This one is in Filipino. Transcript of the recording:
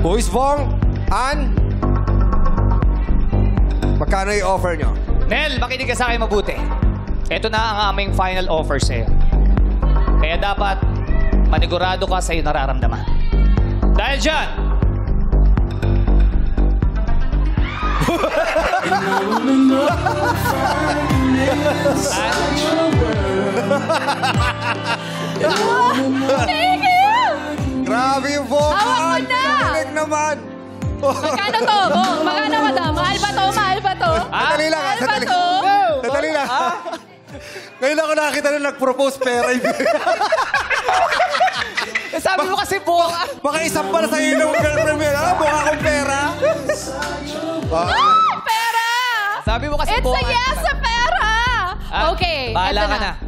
Boys Bong, Ann, magkano i-offer nyo? Nel, makinig ka sa akin mabuti. Ito na ang aming final offer sa'yo. Kaya dapat manigurado ka sa iyong nararamdaman. Dahil dyan, Thank you! Grabe yung Bong, Hawak mo Ann! na! Kinilig naman! Magkano to, Bong? Magkano, madam? Mahal ba to? Mahal ba to? Sandali lang, Mahal ba sandali. to? Sandali lang. Ngayon ako nakakita na nag-propose pera. sabi mo kasi buwang... Baka isang pala sa'yo yung girlfriend mo. Mukha akong pera. Ah, pera! Sabi mo kasi It's a buwang... yes sa pera! Okay, Bahala eto ka na. na.